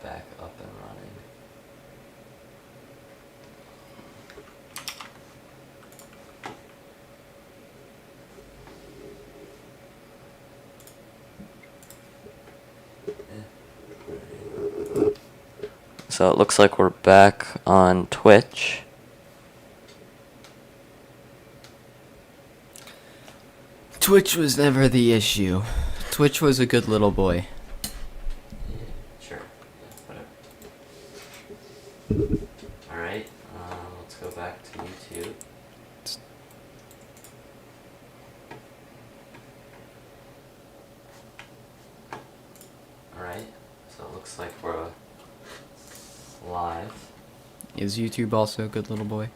back up and running. So it looks like we're back on Twitch. Twitch was never the issue. Twitch was a good little boy. Yeah, sure. Yeah, whatever. Alright, let's go back to YouTube. Alright, so it looks like we're live. Is YouTube also a good little boy?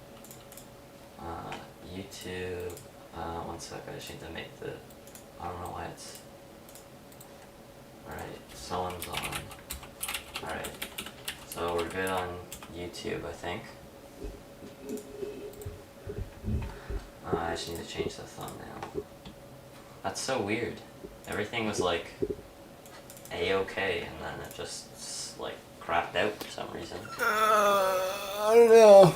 YouTube, one sec, I just need to make the, I don't know why it's, alright, someone's on, alright, so we're good on YouTube, I think. I just need to change the thumbnail. That's so weird. Everything was like A-okay, and then it just like crapped out for some reason. I don't know.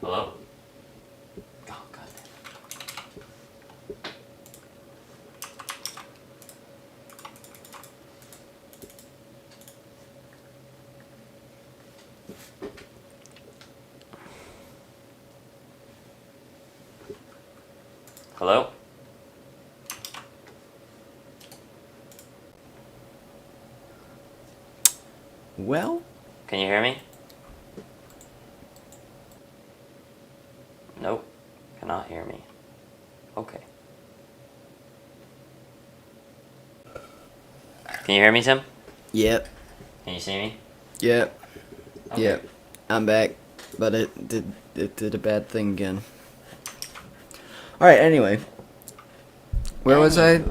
Hello? Oh, god. Hello? Well, Can you hear me? Nope. Cannot hear me. Okay. Can you hear me, Tim? yep, Can you see me? yep, Okay. yep. I'm back, but it did a bad thing again. All right. Anyway, where was I?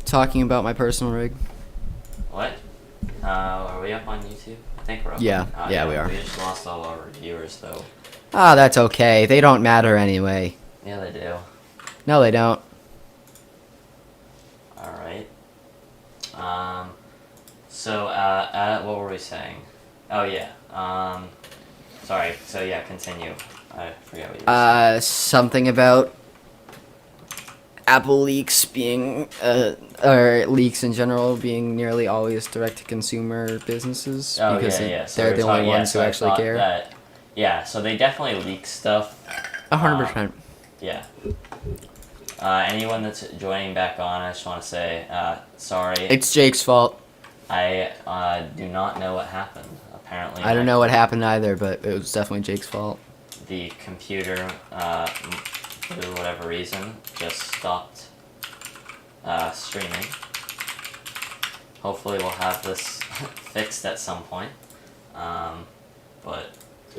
Talking about my personal rig. What? Are we up on YouTube? I think we're up. Yeah, Oh, yeah, we are. We just lost all our viewers, though. Ah, that's okay. They don't matter anyway. Yeah, they do. No, they don't. Alright. So, what were we saying? Oh, yeah. Sorry. So, yeah, continue. I forget what you were saying. Something about Apple leaks being, or leaks in general being nearly always direct-to-consumer businesses Oh, because yeah. So they're we're the only talking- ones so who I actually thought care. that- yeah, so they definitely leak stuff. 100%. Yeah. Anyone that's joining back on, I just want to say, sorry. It's Jake's fault. I do not know what happened. Apparently, I don't know what happened either, but it was definitely Jake's fault. the computer, for whatever reason, just stopped streaming. Hopefully we'll have this fixed at some point. But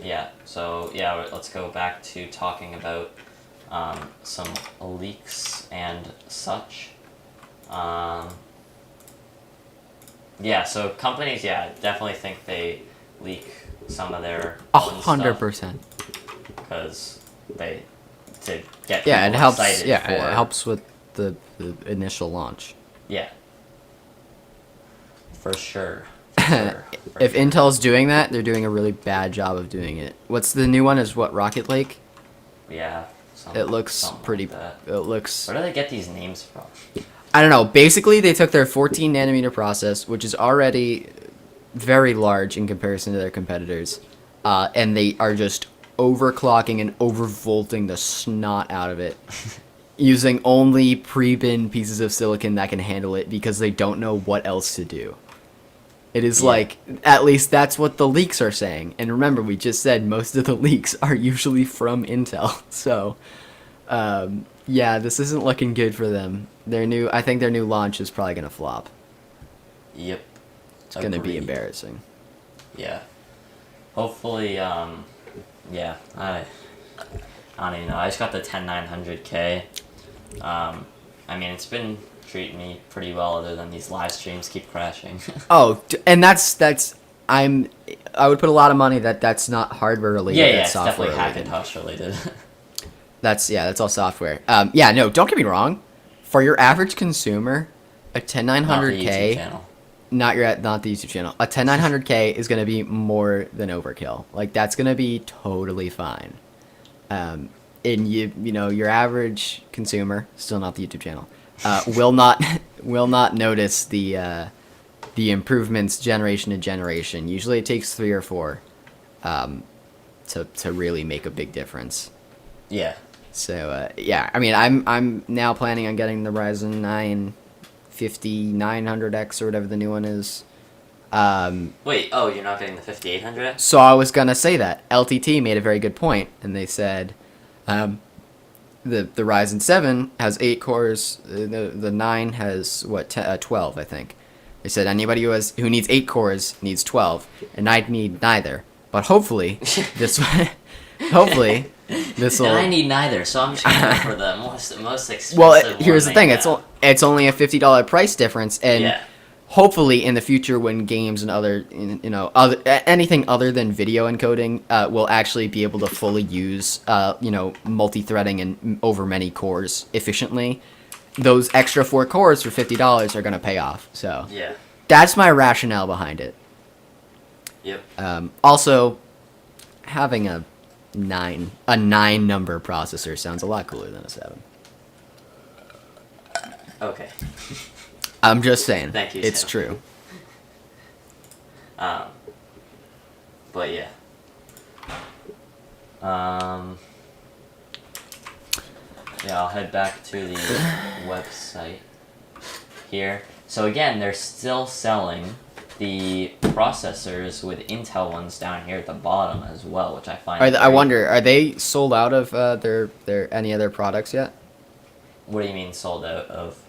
yeah, so yeah, let's go back to talking about some leaks and such. Yeah, so companies, definitely think they leak some of their 100%. because they to get Yeah, it people helps. excited Yeah, for, it helps with the initial launch. Yeah, for sure. For If sure. Intel's doing that, they're doing a really bad job of doing it. What's the new one? Is what Rocket Lake? Yeah, It looks something pretty. Like that. It looks. Where do they get these names from? I don't know. Basically, they took their 14 nanometer process, which is already very large in comparison to their competitors, and they are just overclocking and overvolting the snot out of it, using only pre-bin pieces of silicon that can handle it because they don't know what else to do. It is Yeah. like, at least that's what the leaks are saying. And remember, we just said most of the leaks are usually from Intel. So, yeah, this isn't looking good for them. I think their new launch is probably going to flop. Yep. It's going to be Agreed. embarrassing. Yeah. Hopefully, yeah, I don't even know. I just got the 10900K. I mean, it's been treating me pretty well other than these live streams keep crashing. Oh, and I would put a lot of money that that's not hardware related. yeah, that's it's software definitely related. Hackintosh related. That's all software. Yeah, no, don't get me wrong. For your average consumer, a Not the YouTube 10900K, channel. not the YouTube channel. A 10900K is gonna be more than overkill. Like that's gonna be totally fine. And you know your average consumer, still not the YouTube channel, will not will not notice the improvements generation to generation. Usually it takes 3 or 4 to really make a big difference. Yeah. So yeah, I mean I'm now planning on getting the Ryzen 9 5900X or whatever the new one is. Wait, oh, you're not getting the 5800X? So I was gonna say that LTT made a very good point, and they said, the Ryzen 7 has 8 cores. The 9 has 12, I think. They said anybody who needs 8 cores needs 12, and I need neither. But hopefully this hopefully this will. And I need neither, so I'm just going to go for the most expensive. Well, here's the one thing. they It's have. it's only a $50 price difference, and Yeah. hopefully in the future when games and anything other than video encoding will actually be able to fully use multi-threading and over many cores efficiently, those extra 4 cores for $50 are going to pay off. So Yeah. that's my rationale behind it. Yep. Also, having a 9 number processor sounds a lot cooler than a 7. Okay. I'm just saying. Thank you, It's Sam. true. But yeah. Yeah, I'll head back to the website here. So again, they're still selling the processors with Intel ones down here at the bottom as well, which I find. I wonder, are they sold out of their any other products yet? What do you mean sold out of?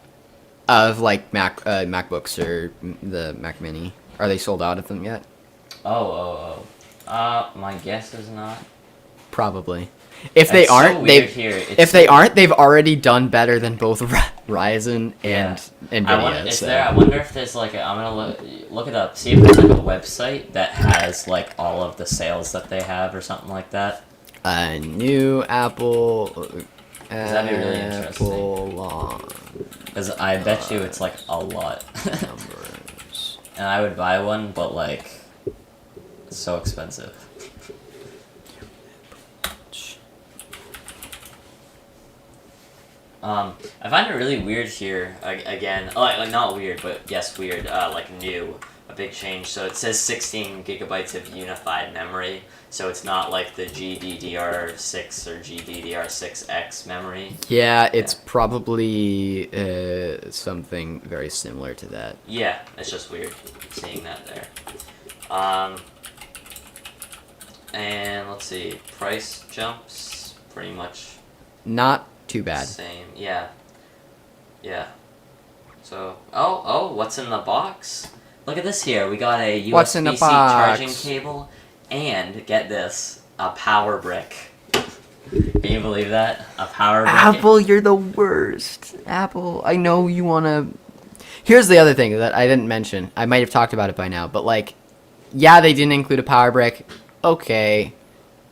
Of like MacBooks or the Mac Mini, are they sold out of them yet? My guess is not. Probably. If they It's so aren't, weird here. It's if they aren't, they've already done better than both Ryzen and Nvidia. I wonder, so. I wonder if there's like I'm gonna look it up, see if there's like a website that has like all of the sales that they have or something like that. A new Apple. That'd be really interesting. Apple Because I bet you it's like a lot. numbers. And I would buy one, but like, it's so expensive. I find it really weird here, again, like not weird, but yes, weird, like new, a big change. So it says 16 gigabytes of unified memory, so it's not like the GDDR6 or GDDR6X memory. Yeah, it's Yeah. probably something very similar to that. Yeah, it's just weird seeing that there. And let's see, price jumps, pretty much Not too bad. same, yeah. Yeah. So, what's in the box? Look at this here. We got a What's in the USB-C charging box? cable, and get this, a power brick. Can you believe that? A power brick. Apple, you're the worst. Apple, I know you want to. Here's the other thing that I didn't mention. I might have talked about it by now, but like, yeah, they didn't include a power brick. Okay.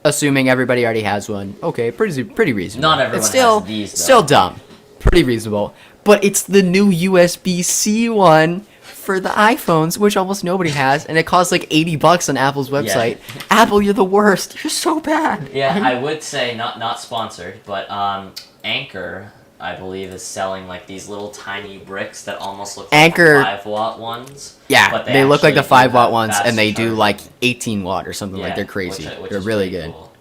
Assuming everybody already has one. Okay, pretty reasonable. Not everyone it's still, has these, though. Still dumb. Pretty reasonable. But it's the new USB-C one for the iPhones, which almost nobody has, and it costs like $80 on Apple's website. Apple, you're the worst. You're so bad. Yeah, I would say not sponsored, but Anchor, I believe, is selling like these little tiny bricks that almost look like Anchor- 5-watt ones. Yeah, but they look like the actually do 5-watt have ones, fast and they do charging. like 18 watt or something. Like Yeah, they're crazy. which They're is really pretty good. cool.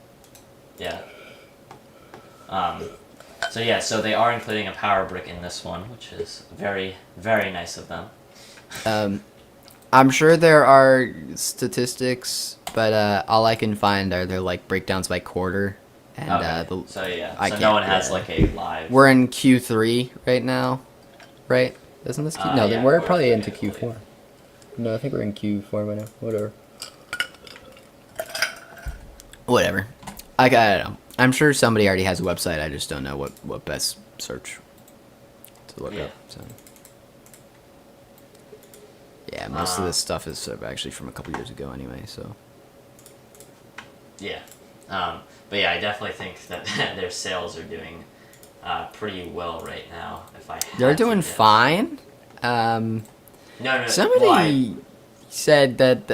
Yeah. So they are including a power brick in this one, which is very, very nice of them. I'm sure there are statistics, but all I can find are their like breakdowns by quarter. And Okay. So yeah, I so no can't- one has yeah. like a live. we're in Q3 right now, right? Isn't this no? Yeah, we're Q3, probably into I believe. Q4. No, I think we're in Q4 right now. Whatever. I don't know. I'm sure somebody already has a website. I just don't know what best search to look Yeah. up. So. Yeah, most of this stuff is actually from a couple years ago anyway. So. Yeah. But yeah, I definitely think that their sales are doing pretty well right now. If I had They're to doing guess. fine. No, no. Somebody Why? said that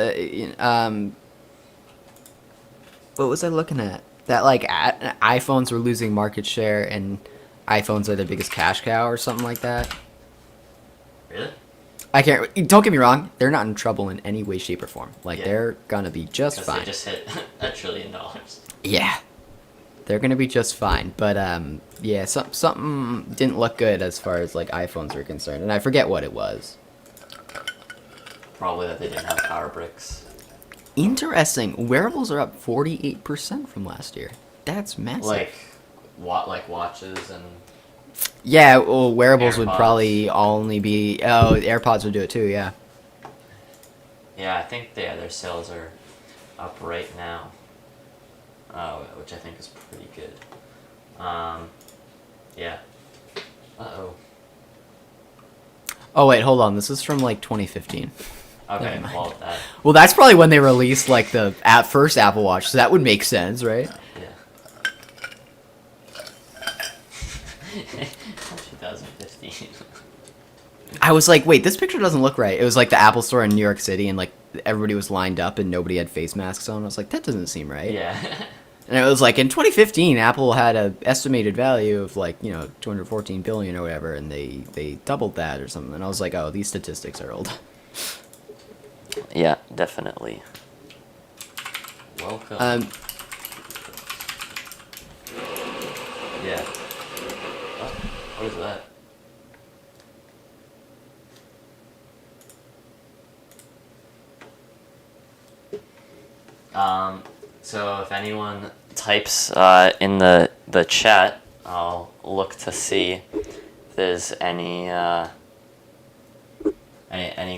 what was I looking at? That like iPhones were losing market share and iPhones are the biggest cash cow or something like that. Really? I can't. Don't get me wrong. They're not in trouble in any way, shape, or form. Like Yeah. they're gonna be just Because fine. they just hit $1 trillion. Yeah, they're gonna be just fine. But yeah, something didn't look good as far as like iPhones were concerned, and I forget what it was. Probably that they didn't have power bricks. Interesting. Wearables are up 48% from last year. That's massive. Like watches and Yeah, well, wearables would AirPods. probably only be. Oh, AirPods would do it too. Yeah. yeah, I think their sales are up right now, which I think is pretty good. Yeah. Uh-oh. Oh wait, hold on. This is from like 2015. Okay, Never mind. well, that, Well, that's probably when they released like the first Apple Watch, so that would make sense, right? yeah. 2015. I was like, wait, this picture doesn't look right. It was like the Apple Store in New York City, and like everybody was lined up, and nobody had face masks on. I was like, that doesn't seem right. Yeah. And it was like in 2015, Apple had a estimated value of like 214 billion or whatever, and they doubled that or something. And I was like, oh, these statistics are old. Yeah, definitely. Welcome. Yeah. What is that? So if anyone types in the chat, I'll look to see if there's any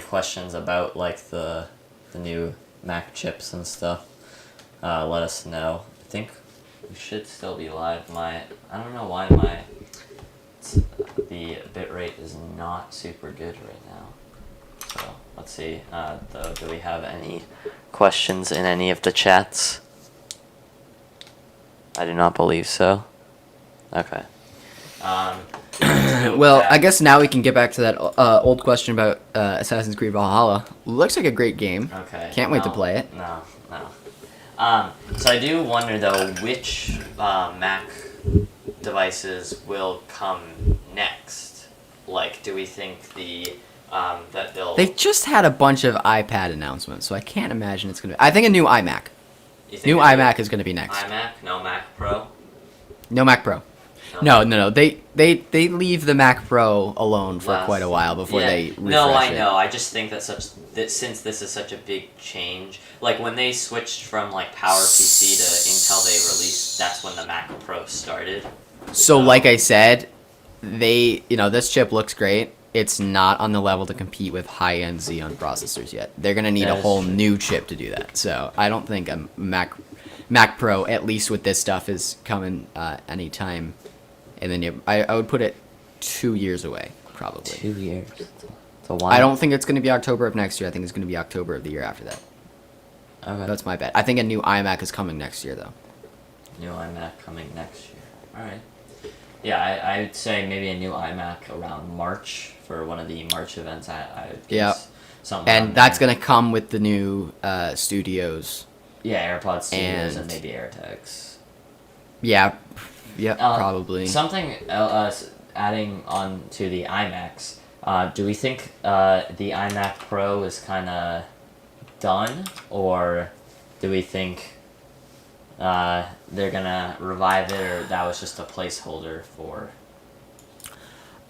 questions about like the new Mac chips and stuff. Let us know. I think we should still be live. I don't know why the bitrate is not super good right now. So let's see. Do we have any questions in any of the chats? I do not believe so. Okay. Well, I guess now we can get back to that old question about Assassin's Creed Valhalla. Looks like a great game. Okay. Can't wait to play it. No. So I do wonder though which Mac devices will come next. Like, do we think that they'll? They just had a bunch of iPad announcements, so I can't imagine it's gonna. I think a new iMac. You think New it's iMac is gonna be next. iMac, no Mac Pro. No Mac Pro. No. They leave the Mac Pro alone for Last- quite a while before they refresh No, I it. know. I just think that since this is such a big change, like when they switched from like PowerPC to Intel, they released. That's when the Mac Pro started. So, like I said, this chip looks great. It's not on the level to compete with high-end Xeon processors yet. They're gonna need That a is whole true. new chip to do that. So I don't think a Mac Pro, at least with this stuff, is coming anytime. And then I would put it 2 years away, probably. 2 years. So why? I don't think it's gonna be October of next year. I think it's gonna be October of the year after that. Okay. That's my bet. I think a new iMac is coming next year, though. New iMac coming next year. All right. Yeah, I'd say maybe a new iMac around March for one of the March events. I would guess something. And around that's there. gonna come with the new Studios. Yeah, AirPods Studios and and- maybe AirTags. Yeah, Uh, probably. Something else, adding on to the iMacs. Do we think the iMac Pro is kind of done, or do we think they're gonna revive it, or that was just a placeholder for?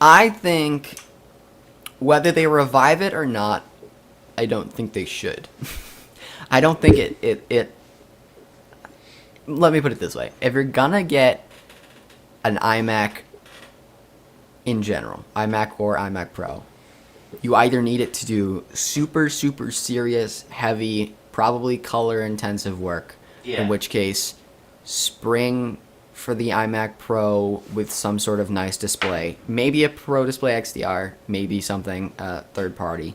I think whether they revive it or not, I don't think they should. I don't think it. Let me put it this way: if you're gonna get an iMac in general, iMac or iMac Pro, you either need it to do super serious, heavy, probably color intensive work. Yeah. In which case, spring for the iMac Pro with some sort of nice display. Maybe a Pro Display XDR, maybe something third party.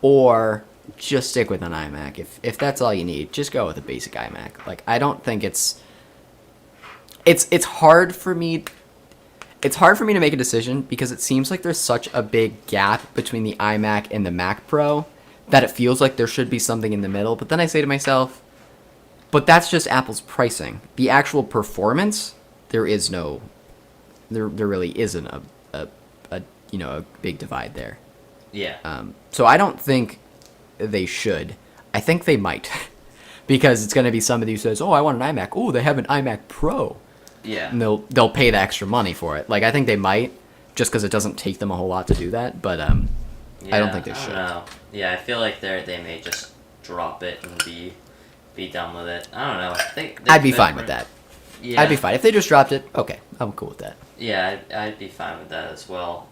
Or just stick with an iMac. If that's all you need, just go with a basic iMac. Like, I don't think it's hard for me. it's hard for me to make a decision because it seems like there's such a big gap between the iMac and the Mac Pro that it feels like there should be something in the middle. But then I say to myself, but that's just Apple's pricing. The actual performance, there is no, there really isn't a big divide there. Yeah. So I don't think they should. I think they might, because it's going to be somebody who says, "Oh, I want an iMac. Oh, they have an iMac Pro." Yeah. And they'll pay the extra money for it. Like, I think they might, just because it doesn't take them a whole lot to do that. But I don't think they should. I don't know. Yeah, I feel like they may just drop it and be done with it. I don't know. I think I'd be fine with that. Yeah. I'd be fine if they just dropped it. Okay, I'm cool with that. Yeah, I'd be fine with that as well.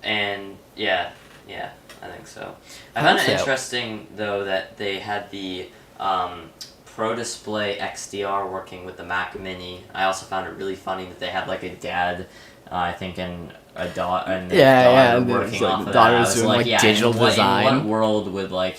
And yeah, I think so. I found it interesting though that they had the Pro Display XDR working with the Mac Mini. I also found it really funny that they had like a dad, I think, and a daughter, and daughter working off of that. I was doing like digital design. In what world would like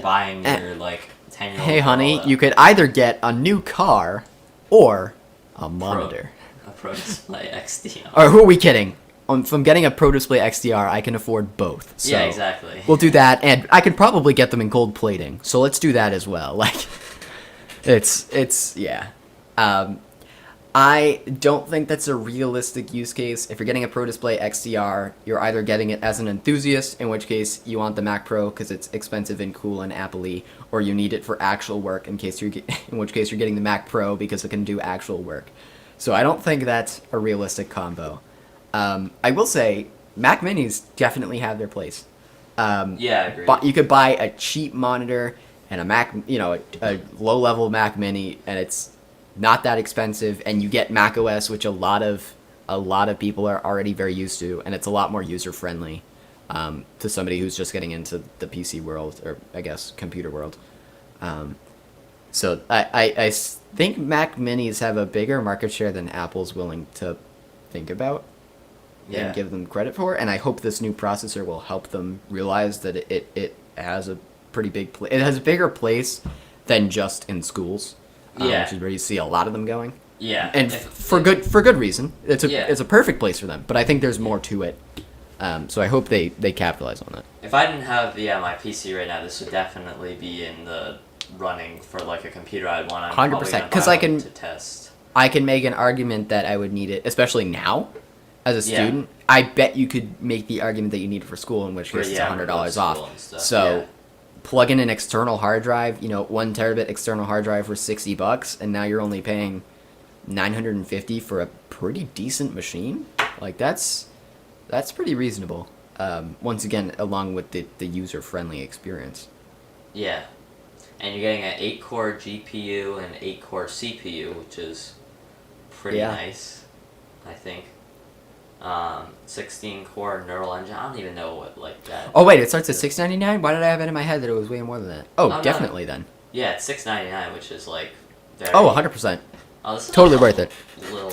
buying your like 10-year-old? Hey, honey, you could either get a new car or a monitor. A Pro Display XDR. Or who are we kidding? If I'm getting a Pro Display XDR, I can afford both. So yeah, exactly. We'll do that, and I could probably get them in gold plating. So let's do that as well. Like, it's yeah. I don't think that's a realistic use case. If you're getting a Pro Display XDR, you're either getting it as an enthusiast, in which case you want the Mac Pro because it's expensive and cool and Apple-y, or you need it for actual work, in which case you're getting the Mac Pro because it can do actual work. So I don't think that's a realistic combo. I will say Mac Minis definitely have their place. Yeah, I agree. But you could buy a cheap monitor and a Mac, a low-level Mac Mini, and it's not that expensive, and you get Mac OS, which a lot of people are already very used to, and it's a lot more user friendly to somebody who's just getting into the PC world, or I guess computer world. So I think Mac Minis have a bigger market share than Apple's willing to think about and give them credit for, and I hope this new processor will help them realize that it has a pretty big it has a bigger place than just in schools. Which is where you see a lot of them going. Yeah, and for good reason. It's a perfect place for them. But I think there's more to it. So I hope they capitalize on that. If I didn't have my PC right now, this would definitely be in the running for like a computer I'd want. 100%, because I can to test. I can make an argument that I would need it, especially now, as a student. I bet you could make the argument that you need it for school, in which case it's $100 off. So. Plug in an external hard drive, 1 terabit external hard drive for $60, and now you're only paying $950 for a pretty decent machine. Like that's pretty reasonable. Once again, along with the user friendly experience. Yeah, and you're getting an 8-core GPU and 8-core CPU, which is pretty nice, I think. 16-core neural engine. I don't even know what like that. Oh wait, it starts at $699. Why did I have it in my head that it was way more than that? Oh, definitely then. Yeah, it's $699, which is like. Very... Oh, 100%. Oh, this is totally worth it.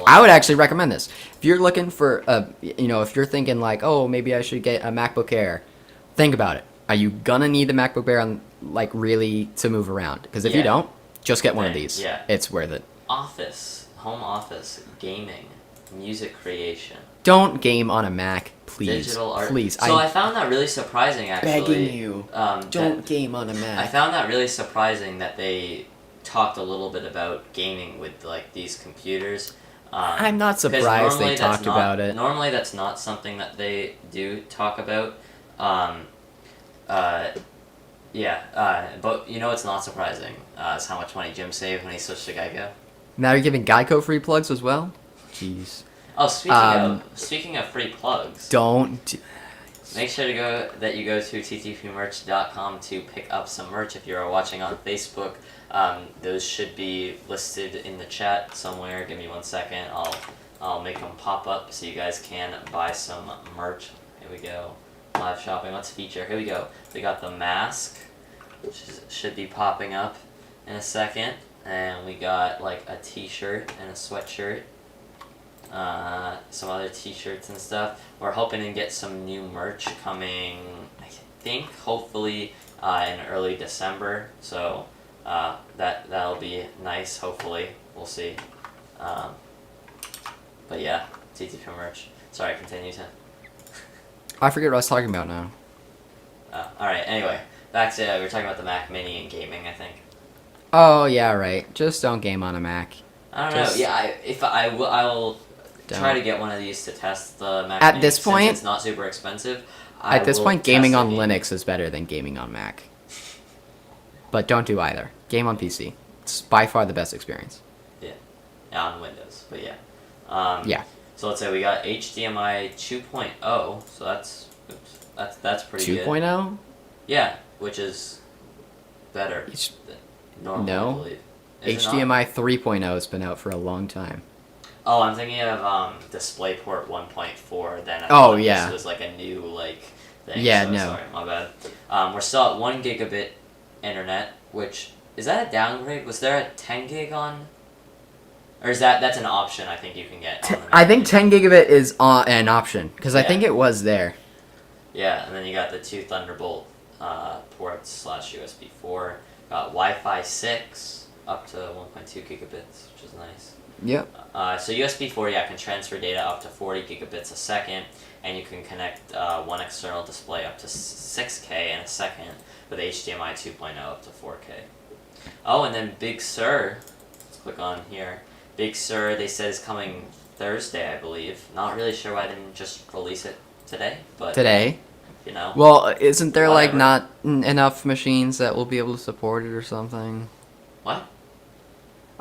I would actually recommend this if you're looking for if you're thinking like, oh, maybe I should get a MacBook Air. Think about it. Are you gonna need the MacBook Air on really to move around? Because if you don't, just get one of these. Yeah, it's worth it. Home office, gaming, music creation. Don't game on a Mac, please. Digital art. Please. So I found that really surprising, actually. Begging you. Don't game on a Mac. I found that really surprising that they talked a little bit about gaming with like these computers. I'm not surprised they talked about it. Normally, that's not something that they do talk about. But it's not surprising. Is how much money Jim saved when he switched to Geico. Now you're giving Geico free plugs as well? Jeez. Oh, speaking of free plugs. Make sure to go to ttpmerch.com to pick up some merch. If you're watching on Facebook, those should be listed in the chat somewhere. Give me 1 second. I'll make them pop up so you guys can buy some merch. Here we go. Live shopping. Let's feature. Here we go. We got the mask, which should be popping up in a second, and we got like a T-shirt and a sweatshirt. Some other T-shirts and stuff. We're hoping to get some new merch coming, I think, hopefully in early December. So that'll be nice. Hopefully, we'll see. But yeah, TTP merch. Sorry, continue, Tim. I forget what I was talking about now. Alright, anyway. Back to, we were talking about the Mac Mini and gaming, I think. Oh yeah, right. Just don't game on a Mac. I don't know. Yeah, I'll try Don't. to get one of these to test the Mac At Mini, this since point- it's not super expensive. At this will point, gaming test on the game. Linux is better than gaming on Mac. But don't do either. Game on PC. It's by far the best experience. Yeah, on Windows, but yeah. Yeah. So let's say we got HDMI 2.0, so that's pretty good. 2.0? Yeah, which is better It's- than normal, No. I believe. Is it not? HDMI 3.0 has been out for a long time. Oh, I'm thinking of DisplayPort 1.4. Then I Oh, thought yeah. this was like a new thing. Yeah, so no. Sorry, my bad. We're still at 1 gigabit internet, which is that a downgrade? Was there a 10 gig on? Or is that's an option? I think you can get. On the I think Mac. 10 gigabit is an option because I Yeah. think it was there. Yeah, and then you got the 2 Thunderbolt ports / USB 4. Got Wi-Fi 6 up to 1.2 gigabits, which is nice. Yep. So USB 4, yeah, can transfer data up to 40 gigabits a second, and you can connect one external display up to 6K in a second with HDMI 2.0 up to 4K. Oh, and then Big Sur, let's click on here. Big Sur, they said is coming Thursday, I believe. Not really sure why they didn't just release it today, but Today. you know. Well, isn't there like Whatever. not enough machines that will be able to support it or something? What?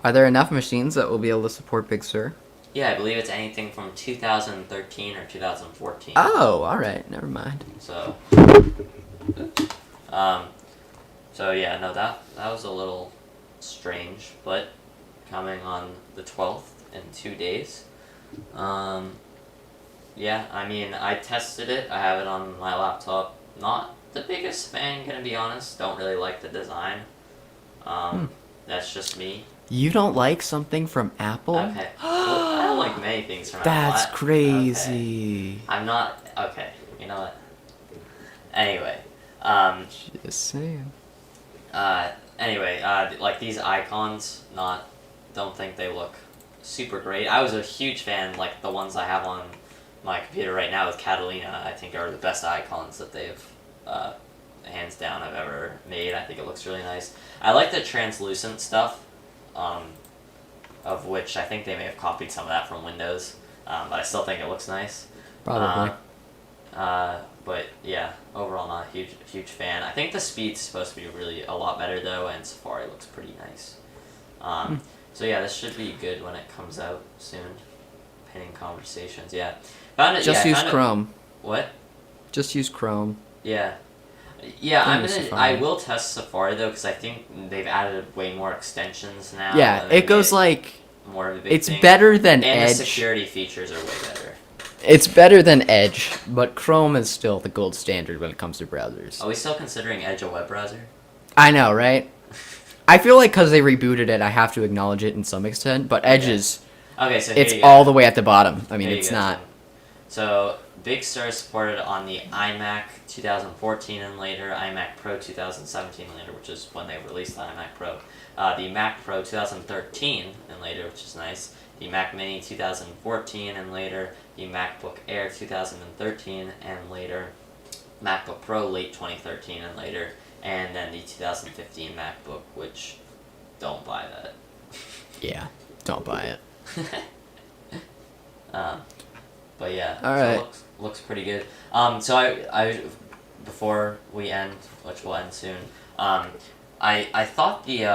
Are there enough machines that will be able to support Big Sur? Yeah, I believe it's anything from 2013 or 2014. Oh, all right. Never mind. So, so yeah, no, that was a little strange, but coming on the 12th in 2 days. Yeah, I mean, I tested it. I have it on my laptop. Not the biggest fan, gonna be honest. Don't really like the design. That's just me. You don't like something from Apple? Okay. Well, I don't like many things from Apple. That's Okay. crazy. I'm not okay. You know what? Anyway, Just saying. like these icons, don't think they look super great. I was a huge fan, like the ones I have on my computer right now with Catalina. I think are the best icons that they've, hands down, I've ever made. I think it looks really nice. I like the translucent stuff, of which I think they may have copied some of that from Windows, but I still think it looks nice. Probably. But yeah, overall not a huge fan. I think the speed's supposed to be really a lot better though, and Safari looks pretty nice. So yeah, this should be good when it comes out soon. Pinning conversations, yeah. Just use found it- Chrome. What? Just use Chrome. Yeah. Yeah, Don't use Safari. I will test Safari though, because I think they've added way more extensions now. Yeah, and they it goes made like more of a big it's thing. better than And Edge. the security features are way better. It's better than Edge, but Chrome is still the gold standard when it comes to browsers. Are we still considering Edge a web browser? I know, right? I feel like because they rebooted it, I have to acknowledge it in some extent. But Edge Yeah. is Okay, so here it's you go. all the way at the bottom. I mean, There you it's go, not. Tim. So Big Sur is supported on the iMac 2014 and later, iMac Pro 2017 and later, which is when they released the iMac Pro. The Mac Pro 2013 and later, which is nice. The Mac Mini 2014 and later. The MacBook Air 2013 and later. MacBook Pro late 2013 and later. And then the 2015 MacBook, which don't buy that. Yeah, don't buy it. But yeah, All so right. it looks pretty good. So I before we end, which will end soon, I thought the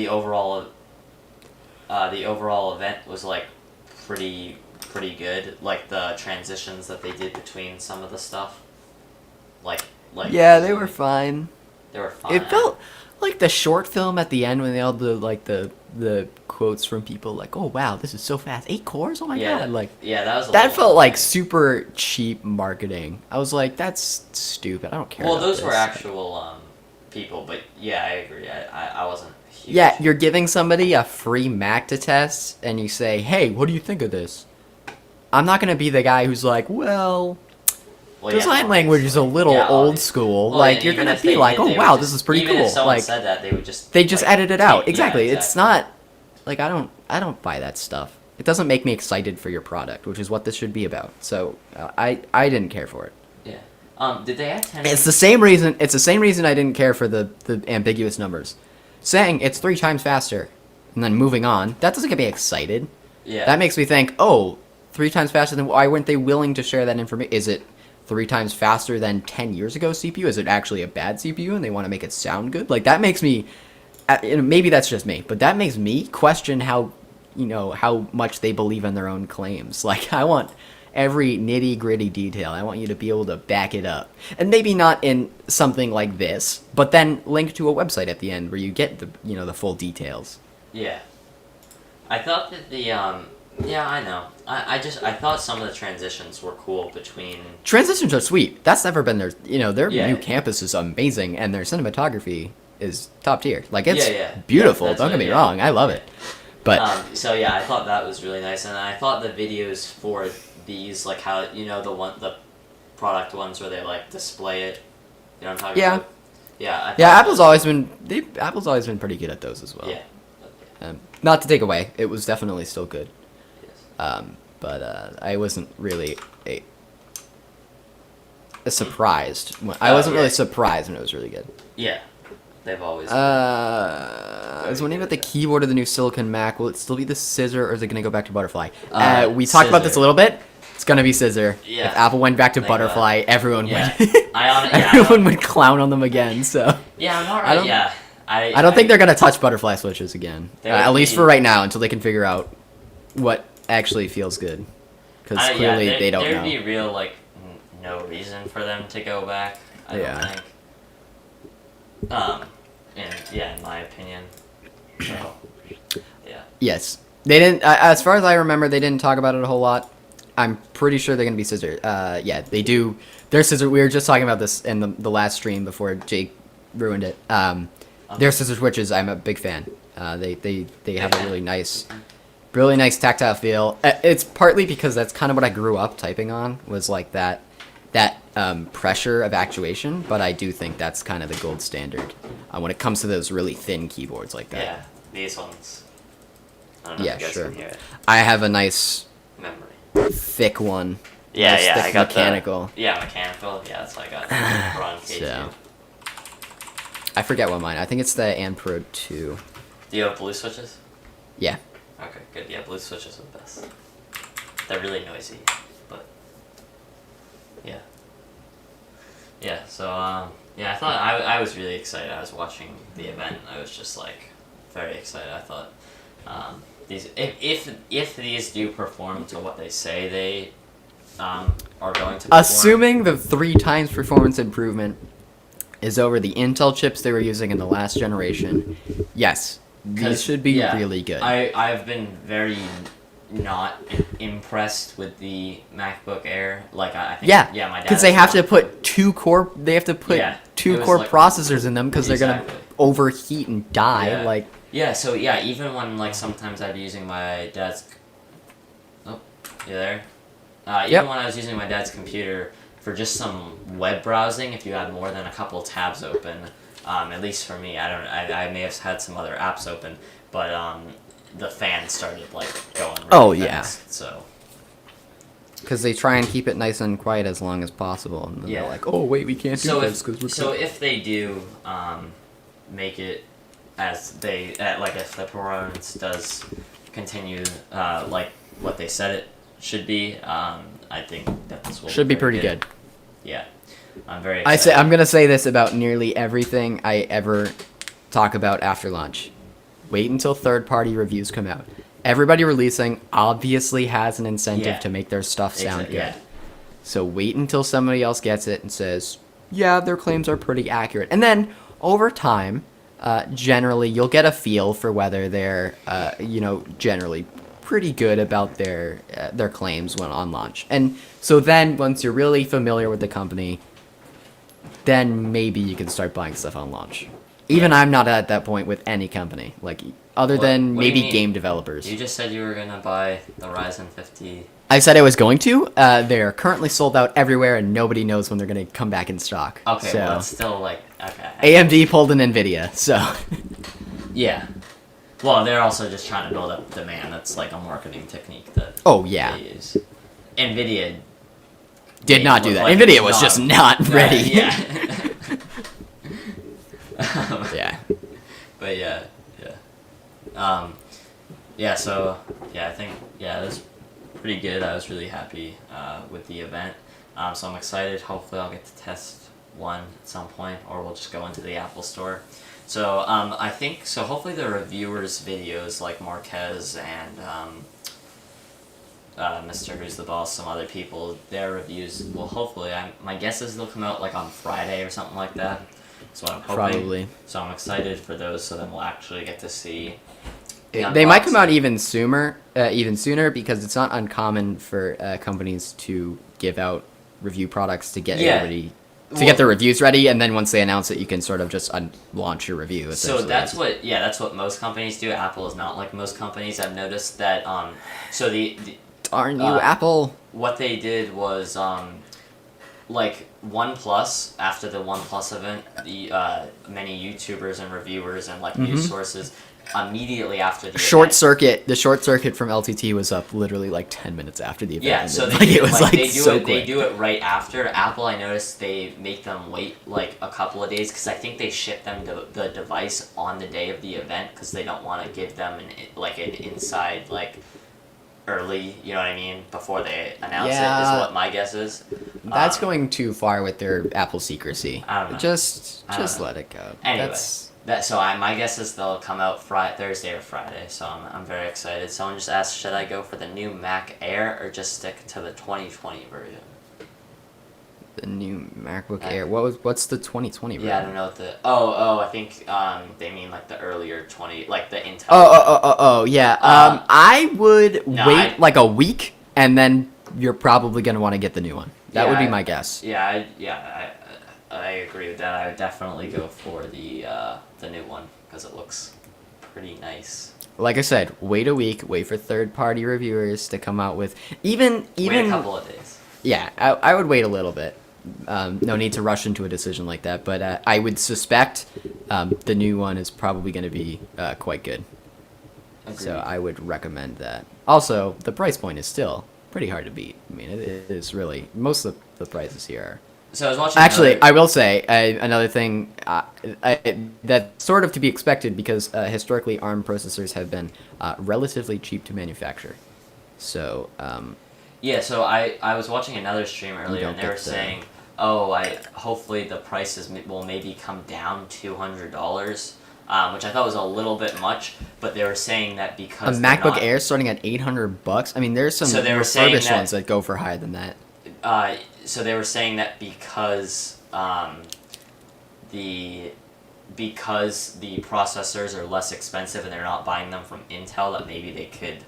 overall event was like pretty good. Like the transitions that they did between some of the stuff. Like Yeah, they were fine. They were fine. It felt like the short film at the end when they all the like the quotes from people like, "Oh wow, this is so fast! 8 cores! Oh my god!" Like yeah, that was a that little felt like annoying. super cheap marketing. I was like, "That's stupid. I don't care." Well, about those were this." actual people, but yeah, I agree. I wasn't huge. Yeah, you're giving somebody a free Mac to test, and you say, "Hey, what do you think of this?" I'm not gonna be the guy who's like, "Well, Well, yeah, design language is a little Yeah, old obviously. school." Well, like and you're even gonna if be they like, did, "Oh they would wow, just- this is pretty even cool." If someone Like said that, they would just they just like, edit it out. yeah, Exactly. It's exactly. not like I don't buy that stuff. It doesn't make me excited for your product, which is what this should be about. So I didn't care for it. Yeah. Did they have 10? It's the same reason. It's the same reason I didn't care for the ambiguous numbers. Saying it's 3 times faster, and then moving on. That doesn't get me excited. Yeah. That makes me think, oh, 3 times faster than. Why weren't they willing to share that information? Is it 3 times faster than 10 years ago CPU? Is it actually a bad CPU, and they want to make it sound good? Like that makes me. Maybe that's just me, but that makes me question how much they believe in their own claims. Like I want every nitty gritty detail. I want you to be able to back it up, and maybe not in something like this, but then link to a website at the end where you get the full details. Yeah. I thought that the yeah, I know. I thought some of the transitions were cool between. Transitions are sweet. That's never been their their Yeah. new campus is amazing, and their cinematography is top tier. Like it's Yeah. beautiful. That's Don't get what- me yeah. wrong. I love it. But So yeah, I thought that was really nice, and I thought the videos for these, like how the product ones where they like display it. You know what I'm talking Yeah. about? Yeah. I yeah, thought Apple's always been pretty good at those as well. Yeah. Not to take away, it was definitely still good. Yes. But I wasn't really surprised. I wasn't really surprised when it was really good. Yeah. They've always. I was wondering about the keyboard of the new Silicon Mac. Will it still be the Scissor, or is it going to go back to Butterfly? We talked about this a Scissor. little bit. It's going to be Scissor. Yeah. If Apple went back to Thank Butterfly, everyone Yeah. would. I everyone would clown on them again. So Yeah, I'm alright. I don't- Yeah. I don't think they're going to touch Butterfly switches again. They would At least be- for right now, until they can figure out what actually feels good. Because clearly they don't There'd know. be real no reason for them to go back. I Yeah. don't think. In my opinion. So, yeah. Yes. They didn't. As far as I remember, they didn't talk about it a whole lot. I'm pretty sure they're gonna be Scissor. Yeah, they do. They're Scissor. We were just talking about this in the last stream before Jake ruined it. Their Scissor switches, I'm a big fan. They have a really nice tactile feel. It's partly because that's kind of what I grew up typing on, was like that pressure of actuation. But I do think that's kind of the gold standard when it comes to those really thin keyboards like that. Yeah, these ones. I don't know Yeah, if you guys sure. can hear it. I have a nice Memory. thick one. Yeah, Nice yeah, thick I got mechanical. mechanical. Yeah, that's what I got. Ron K2. So. I forget what mine. I think it's the Anpro 2. Do you have blue switches? Yeah. Okay, good. Yeah, blue switches are the best. They're really noisy, but yeah. Yeah. So yeah, I thought I was really excited. I was watching the event. I was just like very excited. I thought these if these do perform to what they say they are going to perform. Assuming the 3 times performance improvement is over the Intel chips they were using in the last generation, yes, these should be really good. I've been very not impressed with the MacBook Air. Like I think my dad. because they have to put 2 core. They have to put Yeah, 2 it was core like- processors in them because they're gonna Exactly. overheat and die. Yeah. Like Yeah, so yeah, even when like sometimes I'd be using my dad's. Oh, you there? Even Yep. when I was using my dad's computer for just some web browsing, if you had more than a couple tabs open, at least for me, I may have had some other apps open, but the fan started like going. Really Oh, yeah. fast, So because they try and keep it nice and quiet as long as possible, and then Yeah. they're like, oh wait, we can't do so this because we're if they do make it as they like if the performance does continue like what they said it should be, I think that this will should be very pretty good. Yeah, I'm very excited. I'm gonna say this about nearly everything I ever talk about after launch. Wait until third-party reviews come out. Everybody releasing obviously has an incentive Yeah. to make their stuff sound good. Yeah. So wait until somebody else gets it and says, yeah, their claims are pretty accurate. And then over time, generally you'll get a feel for whether they're, generally pretty good about their claims when on launch. And so then once you're really familiar with the company, then maybe you can start buying stuff on launch. Even I'm not at that point with any company, like other than what do you maybe mean? game developers. You just said you were gonna buy the Ryzen 50. I said I was going to. They're currently sold out everywhere, and nobody knows when they're going to come back in stock. Okay, so well, that's still like okay. AMD pulled an Nvidia, so Yeah. Well, they're also just trying to build up demand. That's like a marketing technique that Oh yeah, they use. Nvidia did not do look that. like Nvidia it's was just not ready. Yeah. Yeah. But yeah. Yeah. So yeah, I think it was pretty good. I was really happy with the event. So I'm excited. Hopefully, I'll get to test one at some point, or we'll just go into the Apple Store. So I think so. Hopefully, the reviewers' videos like Marquez and Mr. Who's the Boss, some other people, their reviews will hopefully. My guess is they'll come out like on Friday or something like that. That's what I'm hoping. Probably. So I'm excited for those. So then we'll actually get to see. They might come out even sooner, because it's not uncommon for companies to give out review products to get everybody get their reviews ready, and then once they announce it, you can sort of just launch your review. So that's what most companies do. Apple is not like most companies. I've noticed that. So the darn you, Apple. What they did was like OnePlus, after the OnePlus event, the many YouTubers and reviewers and like news sources immediately after the event. The short circuit from LTT was up literally like 10 minutes after the event. Yeah, so they do it right after. Apple, I noticed they make them wait like a couple of days because I think they ship them the device on the day of the event because they don't want to give them an inside like early, you know what I mean, before they announce it, is what my guess is. That's going too far with their Apple secrecy. I don't know. Just let it go. Anyway, my guess is they'll come out Thursday or Friday, so I'm very excited. Someone just asked, should I go for the new Mac Air or just stick to the 2020 version? The new MacBook Air. What's the 2020 version? Yeah, I don't know what the. I think they mean like the earlier 20, like the Intel. Yeah. I would wait like a week, and then you're probably gonna want to get the new one. That would be my guess. Yeah, I agree with that. I would definitely go for the new one because it looks pretty nice. Like I said, wait a week. Wait for third-party reviewers to come out with even wait a couple of days. Yeah, I would wait a little bit. No need to rush into a decision like that, but I would suspect the new one is probably going to be quite good. Agreed. So I would recommend that. Also, the price point is still pretty hard to beat. I mean, it is really, most of the prices here are. So I was watching. Actually, I will say another thing that's sort of to be expected because historically ARM processors have been relatively cheap to manufacture. So. Yeah, so I was watching another stream earlier, and they were saying, hopefully the prices will maybe come down $200, which I thought was a little bit much, but they were saying that because a MacBook Air starting at $800. I mean, there's some refurbished ones that go for higher than that. So they were saying that because the processors are less expensive and they're not buying them from Intel, that maybe they could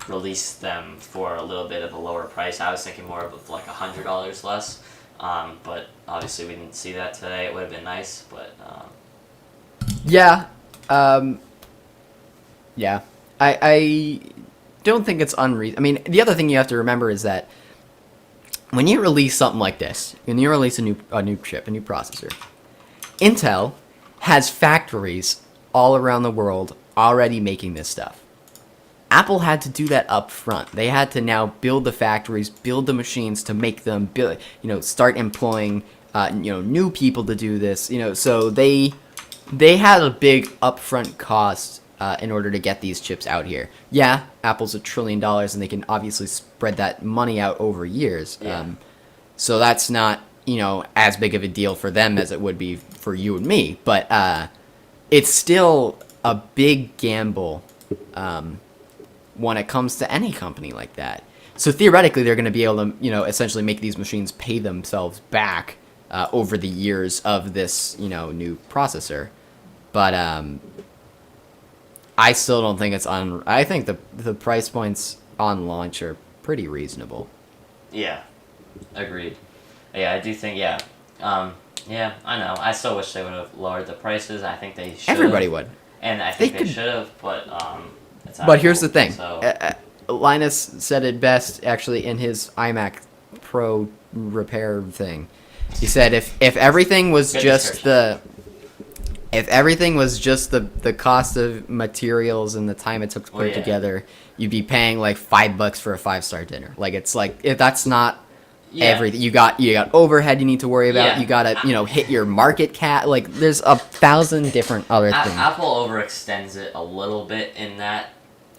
release them for a little bit of a lower price. I was thinking more of like $100 less, but obviously we didn't see that today. It would have been nice, but yeah, I don't think it's unreasonable. I mean, the other thing you have to remember is that when you release something like this, when you release a new chip, a new processor, Intel has factories all around the world already making this stuff. Apple had to do that up front. They had to now build the factories, build the machines to make them, start employing, new people to do this. So they had a big upfront cost in order to get these chips out here. Yeah, Apple's $1 trillion, and they can obviously spread that money out over years. Yeah. So that's not, as big of a deal for them as it would be for you and me. But it's still a big gamble. When it comes to any company like that. So theoretically, they're going to be able to, essentially make these machines pay themselves back over the years of this, new processor. But I still don't think it's on. I think the price points on launch are pretty reasonable. Yeah, agreed. Yeah, I do think, yeah, I know. I still wish they would have lowered the prices. I think they should. Everybody would. And I think they should have, but But here's the thing. So. Linus said it best, actually, in his iMac Pro repair thing. He said if everything was just the If everything was just the cost of materials and the time it took to put it yeah. together, you'd be paying like $5 for a 5-star dinner. Like it's like if that's not Yeah. everything. You got overhead you need to worry about. Yeah. You gotta hit your market cap. Like there's 1,000 different other things. Apple overextends it a little bit in that.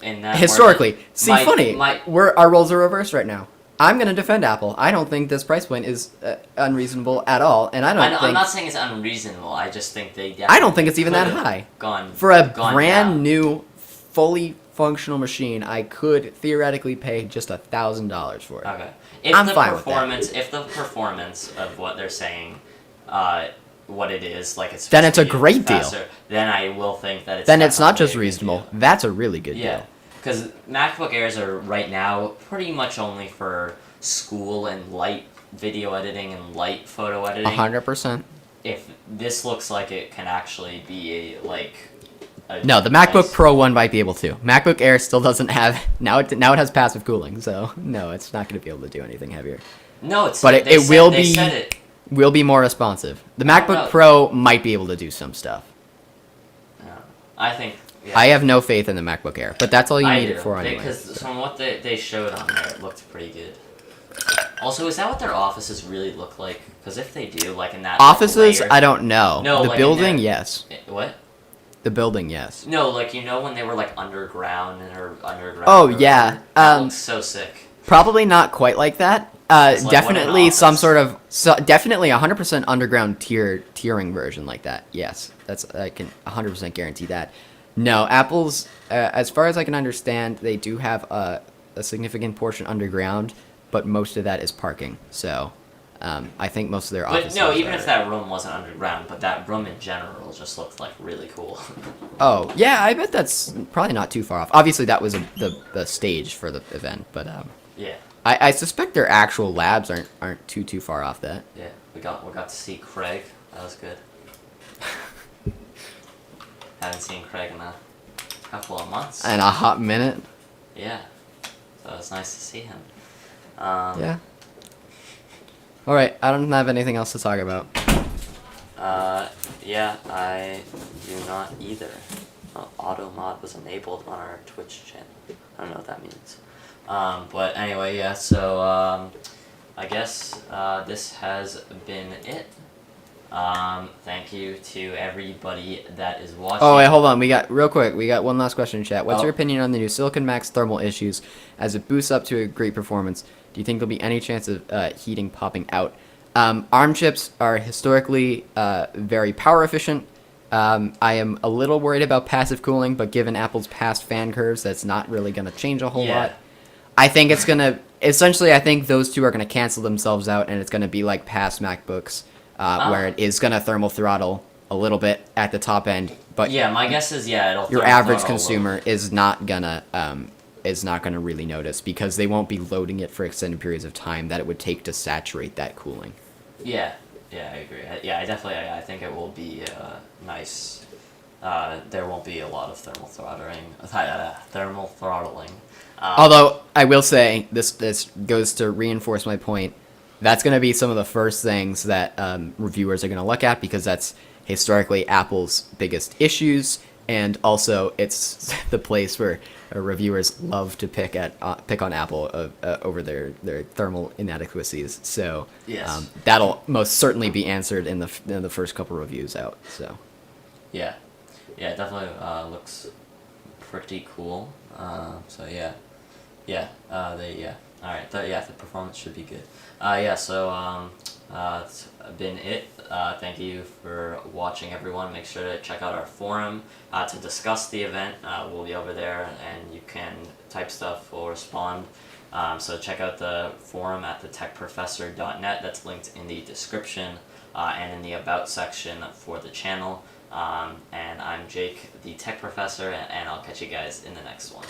Historically, funny. My, Our roles are reversed right now. I'm gonna defend Apple. I don't think this price point is unreasonable at all, and I'm I'm not saying it's unreasonable. I just think they. I don't think it's even that high. For a brand new, fully functional machine, I could theoretically pay just $1,000 for it. Okay. I'm fine with that. If the performance of what they're saying, what it is, like it's then it's a great deal. Then I will think that it's. Then it's not just definitely a good reasonable. deal. That's a really good deal. Because MacBook Airs are right now pretty much only for school and light video editing and light photo editing. 100%. If this looks like it can actually be no, the MacBook Pro one might be able to. MacBook Air still doesn't have now. It has passive cooling, so no, it's not going to be able to do anything heavier. No, it's but it will be more responsive. The MacBook no. Pro might be able to do some stuff. No, I think. Yeah. I have no faith in the MacBook Air, but that's all you need it for anyway. Because from what they showed on there, it looked pretty good. Also, is that what their offices really look like? Because if they do, like in that offices, layer, I don't know. No, the like building, yes. What? The building, yes. No, like when they were like underground or underground. Oh yeah, that looks so sick. Probably not quite like that. Like Definitely some sort of definitely 100% underground tiering version like that. Yes, I can 100% guarantee that. No, Apple's as far as I can understand, they do have a significant portion underground, but most of that is parking. So, I think most of their offices. But no, even if that room wasn't underground, but that room in general just looked like really cool. Oh yeah, I bet that's probably not too far off. Obviously, that was the stage for the event, but yeah. I suspect their actual labs aren't too far off that. Yeah, we got to see Craig. That was good. Haven't seen Craig in a couple of months. In a hot minute. Yeah, so it's nice to see him. Yeah. All right, I don't have anything else to talk about. Yeah, I do not either. Auto mod was enabled on our Twitch channel. I don't know what that means. But anyway, yeah. So I guess this has been it. Thank you to everybody that is watching. Oh wait, hold on. We got one last question in chat. What's your opinion on the new Silicon Max thermal issues as it boosts up to a great performance? Do you think there'll be any chance of heating popping out? ARM chips are historically very power efficient. I am a little worried about passive cooling, but given Apple's past fan curves, that's not really going to change a whole lot. I think it's going to... Essentially, I think those two are going to cancel themselves out, and it's going to be like past MacBooks, where it is going to thermal throttle a little bit at the top end. But yeah, my guess is, it'll your average consumer is not going to really notice because they won't be loading it for extended periods of time that it would take to saturate that cooling. Yeah, I agree. I think it will be nice. There won't be a lot of thermal throttling. Although I will say this goes to reinforce my point. That's going to be some of the first things that reviewers are going to look at because that's historically Apple's biggest issues, and also it's the place where reviewers love to pick on Apple over their thermal inadequacies. So yes. That'll most certainly be answered in the first couple reviews out. So yeah, it definitely looks pretty cool. So yeah. All right. The performance should be good. So it's been it. Thank you for watching, everyone. Make sure to check out our forum to discuss the event. We'll be over there, and you can type stuff. We'll respond. So check out the forum at thetechprofessor.net. That's linked in the description and in the About section for the channel. And I'm Jake, the Tech Professor, and I'll catch you guys in the next one.